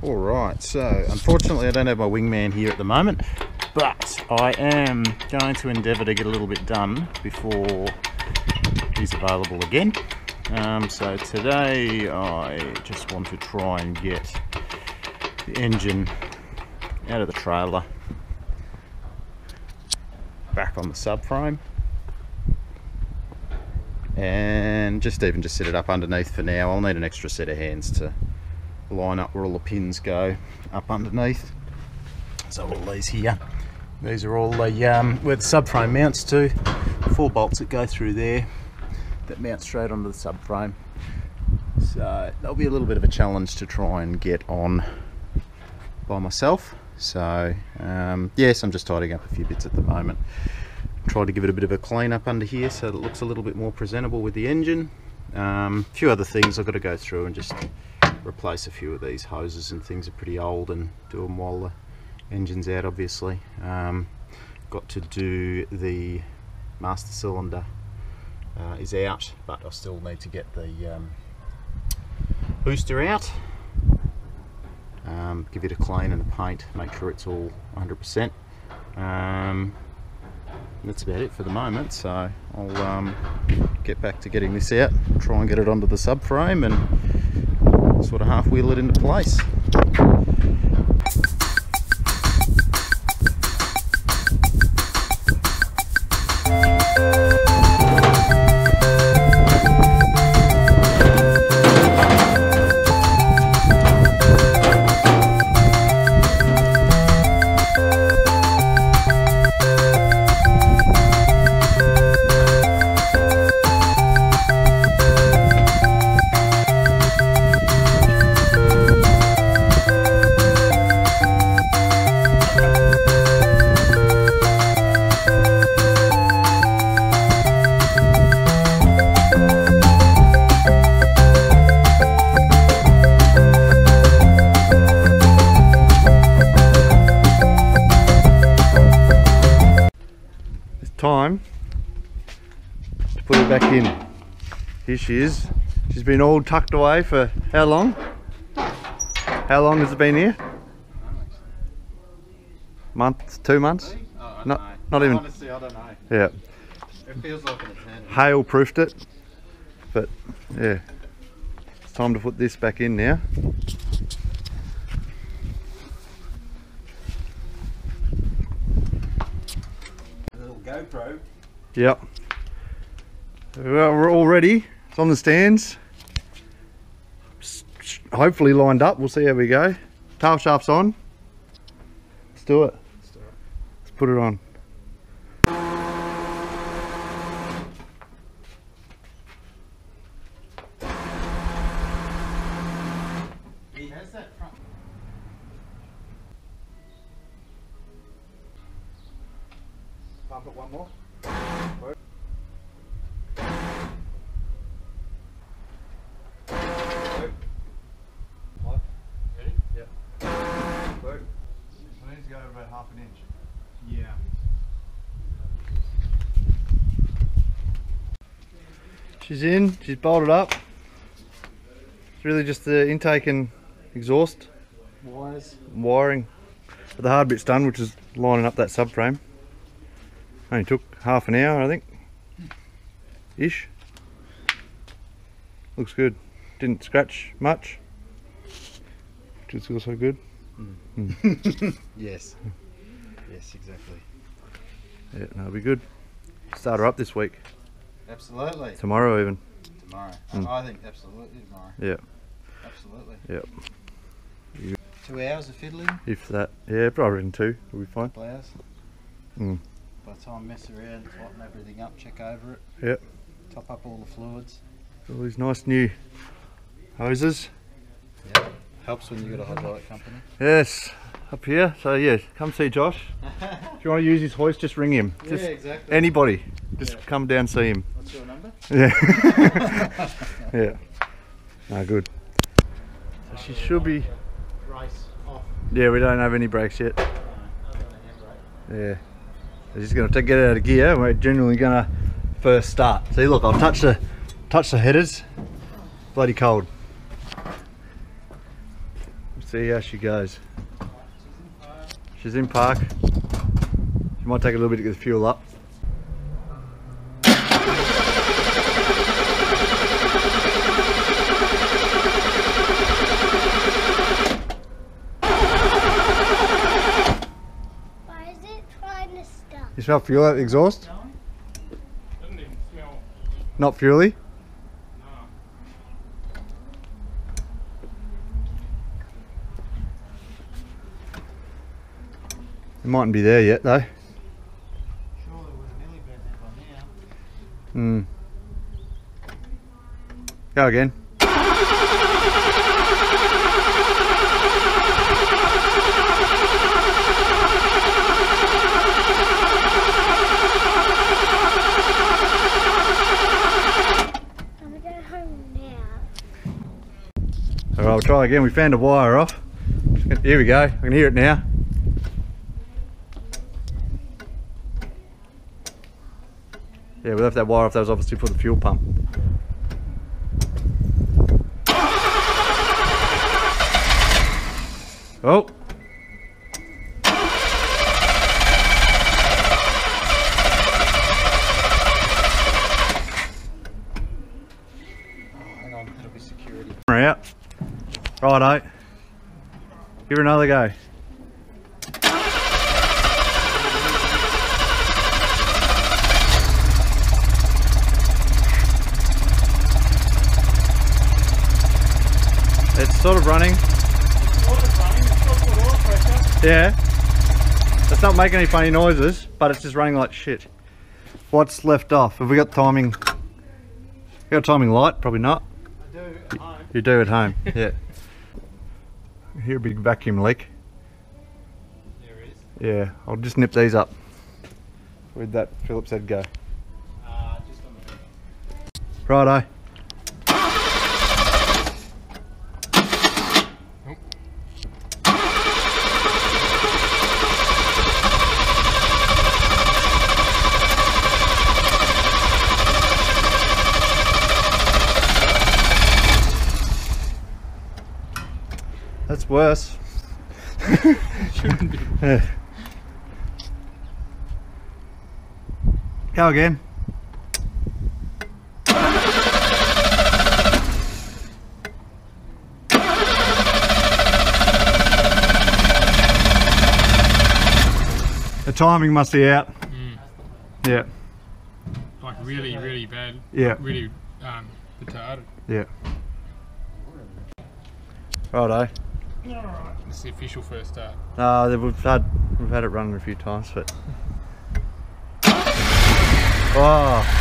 Alright, so unfortunately I don't have my wingman here at the moment, but I am going to endeavour to get a little bit done before he's available again. So today I just want to try and get the engine out of the trailer, back on the subframe, and just set it up underneath for now. I'll need an extra set of hands to line up where all the pins go up underneath. So all these here, these are all the where the subframe mounts to. 4 bolts that go through there that mount straight onto the subframe. So that'll be a little bit of a challenge to try and get on by myself. So yes, I'm just tidying up a few bits at the moment. Try to give it a bit of a clean up under here so that it looks a little bit more presentable with the engine. A few other things I've got to go through and just replace a few of these hoses, and things are pretty old, and do them while the engine's out, obviously. Got to do the master cylinder is out, but I still need to get the booster out, give it a clean and a paint, make sure it's all 100%. That's about it for the moment, so I'll get back to getting this out, try and get it onto the subframe and sort of half wheel it into place. Time to put it back in. Here she is. She's been all tucked away for how long? How long has it been here? Month, 2 months? Oh, not even. Honestly, I don't know. Yeah. It feels like an eternity. Hail proofed it, but yeah, it's time to put this back in now. GoPro. Yep. Well, we're all ready. It's on the stands. Hopefully lined up. We'll see how we go. Tail shaft's on. Let's do it. Let's put it on. He has that front. Pump it one more. Ready? Yep. Work. So it needs to go about half an inch. Yeah. She's in, she's bolted up. It's really just the intake and exhaust Wires. wiring. But the hard bit's done, which is lining up that subframe. Only took half an hour, I think, ish. Looks good. Didn't scratch much, which is also good. Yes. Yes, exactly. Yeah, that'll be good. Start her up this week. Absolutely. Tomorrow even. Tomorrow. Mm. I think absolutely tomorrow. Yeah. Absolutely. Yep. 2 hours of fiddling. If that. Yeah, probably in 2 will be fine. 2 hours. Mm. By the time I mess around, tighten everything up, check over it. Yep. Top up all the fluids. All these nice new hoses. Yeah. Helps when you got a hydraulic company. Yes. Up here. So yeah, come see Josh. If you want to use his hoist, just ring him. Just yeah, exactly. anybody. Just come down, see him. What's your number? Yeah. Yeah. No, good. So she should be. Race off. Yeah, we don't have any brakes yet. Yeah. We're just going to get it out of gear. We're generally going to first start. See, look, I've touched the headers. Bloody cold. See how she goes. She's in park. She might take a little bit to get the fuel up. Why is it trying to stop? You smell fuel out the exhaust? No. Doesn't even smell. Not fuely? No. It mightn't be there yet though. Surely would have nearly been there by now. Hmm. Go again. I'm gonna go home now. Alright, we'll try again. We found a wire off. Here we go. I can hear it now. Yeah, we left that wire off. That was obviously for the fuel pump. Oh! Hang on, that'll be security. Camera out. Righto. Give her another go. It's sort of running. Water's running, it's got good oil pressure. Yeah. It's not making any funny noises, but it's just running like shit. What's left off? Have we got timing? You got a timing light? Probably not. I do at home. You do at home, yeah. I hear a big vacuum leak. There is. Yeah, I'll just nip these up. Where'd that Phillips head go? Just on the Righto. That's worse. Shouldn't be. Yeah. Go again. The timing must be out. Yeah. Like really, really bad. Yeah. Really retarded. Yeah. Righto. Alright. It's the official first start. We've had it running a few times, but. Oh.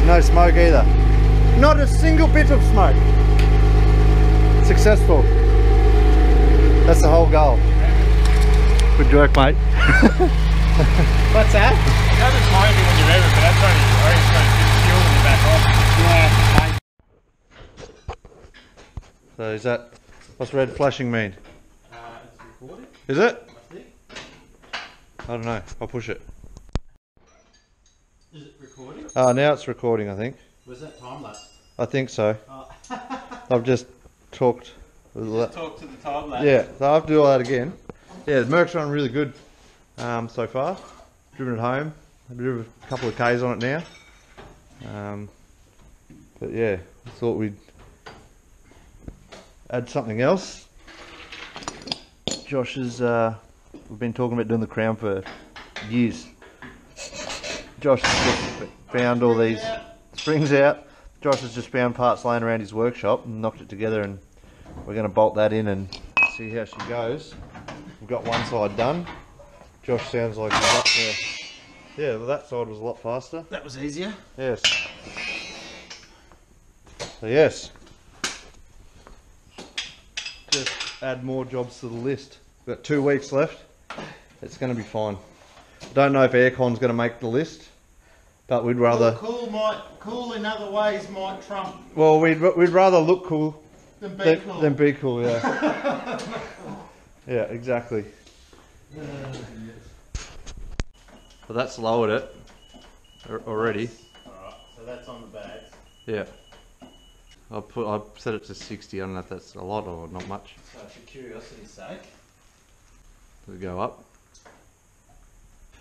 No smoke either. Not a single bit of smoke. Successful. That's the whole goal. Good work, mate. What's that? It doesn't smoke when you're over, but that's only fuel in the back off. So is that, what's red flashing mean? It's recording, Is it? I think. I don't know. I'll push it. Is it recording? Now it's recording, I think. Was that time lapse? I think so. Oh. I've just talked. With Talk to the time lapse. Yeah, so I have to do all that again. Yeah, the Merc's running really good so far. Driven it home. I've driven a couple of Ks on it now. But yeah, I thought we'd add something else. Josh has, we've been talking about doing the crown for years. Josh has just found all these springs out. Josh has just found parts laying around his workshop and knocked it together, and we're going to bolt that in and see how she goes. We've got one side done. Josh sounds like he's up there. Yeah, well, that side was a lot faster. That was easier. Yes. So yes. just add more jobs to the list. We've got 2 weeks left. It's going to be fine. I don't know if aircon's going to make the list, but we'd rather... Cool in other ways might trump Well, we'd rather look cool than be cool. than be cool, yeah. Yeah, exactly. So that's lowered it already. Alright, so that's on the bags. Yeah. I'll set it to 60. I don't know if that's a lot or not much. So for curiosity's sake. Does it go up?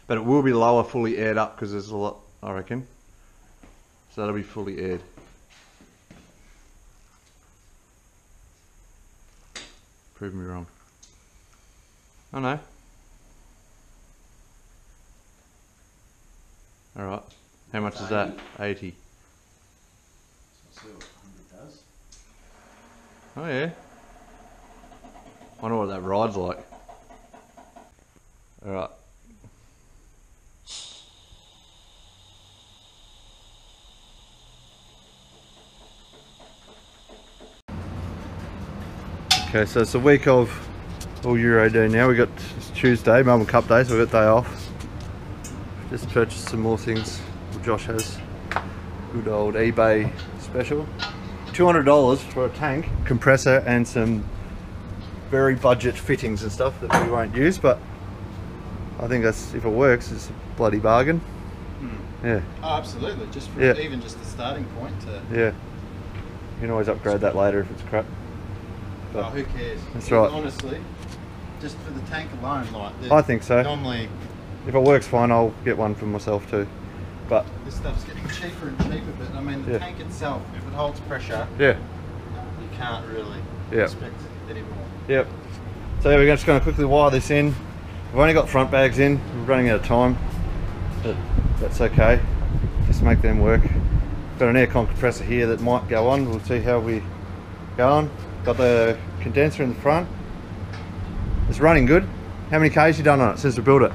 But it will be lower fully aired up because there's a lot, I reckon. So that'll be fully aired. Prove me wrong. I know. Alright. How much is that? 80. So we'll see what 100 does. Oh yeah. Wonder what that ride's like. Alright. Okay, so it's a week of all Euro day now. It's Tuesday, Melbourne Cup Day, so we've got day off. Just purchased some more things. Josh has good old eBay special. $200 for a tank, compressor, and some very budget fittings and stuff that we won't use, but I think that's, if it works, it's a bloody bargain. Yeah. Oh, absolutely. Just for even just the starting point to... Yeah. You can always upgrade that later if it's crap. But who cares? That's right. Honestly, just for the tank alone, like... I think so. Normally... If it works fine, I'll get one for myself too. But this stuff's getting cheaper and cheaper, but I mean, the tank itself, if it holds pressure, yeah, you can't really expect any more. Yep. So yeah, we're just going to quickly wire this in. We've only got front bags in. We're running out of time, but that's okay. Just make them work. Got an aircon compressor here that might go on. We'll see how we go on. Got the condenser in the front. It's running good. How many Ks you done on it since we built it?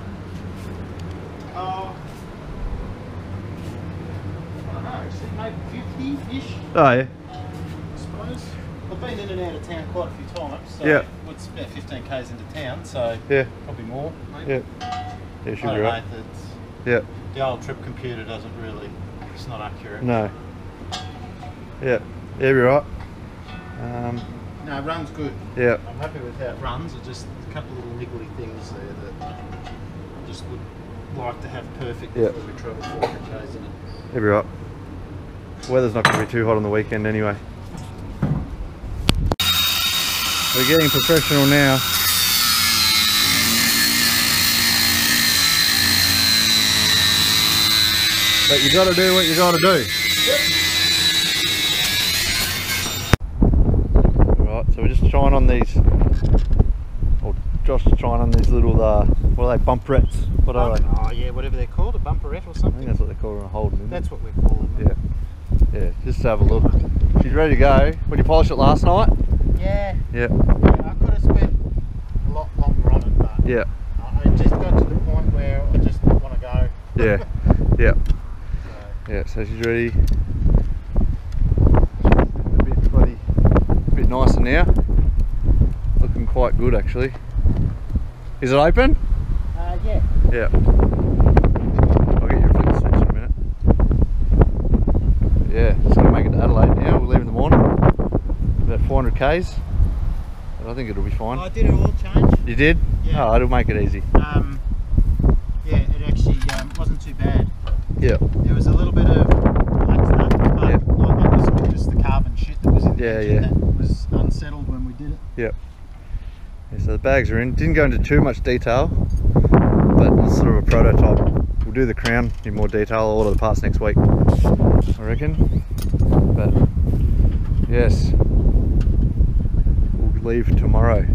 Maybe 50-ish, Oh yeah. I suppose. I've been in and out of town quite a few times, so it's about 15 k's into town, so probably more. Maybe. Yeah, should be right. The old trip computer doesn't really, it's not accurate. No. Yeah, you're right. No, it runs good. Yeah. I'm happy with how it runs. It's just a couple of little niggly things there that I just would like to have perfect before we travel 400 k's in it. You'll be right. Weather's not going to be too hot on the weekend anyway. We're getting professional now. But you got to do what you got to do. Right, so we're just trying on these, or Josh is trying on these little, what are they, bumperettes? What are they? Oh yeah, whatever they're called, a bumperette or something. I think that's what they call them, holding them. That's what we're calling them. Yeah, just to have a look. She's ready to go. When you polished it last night? Yeah. Yeah. I could have spent a lot longer on it, but I just got to the point where I just want to go. Yeah. Yeah. Yeah, so she's ready. A bit nicer now. Looking quite good actually. Is it open? Yeah. Yeah. I'll get you a flip switch in a minute. Yeah, just gonna make it to Adelaide now. We'll leave in the morning. About 400 k's. But I think it'll be fine. I did an oil change. You did? Yeah. Oh, it'll make it easy. Yeah, it actually wasn't too bad. Yeah. There was a little bit of black stuff, but like, that was just the carbon shit that was in the engine that was unsettled when we did it. Yep. Yeah, so the bags are in. Didn't go into too much detail, but it's sort of a prototype. We'll do the crown in more detail, I'll order the parts next week, I reckon. But yes, we'll leave tomorrow.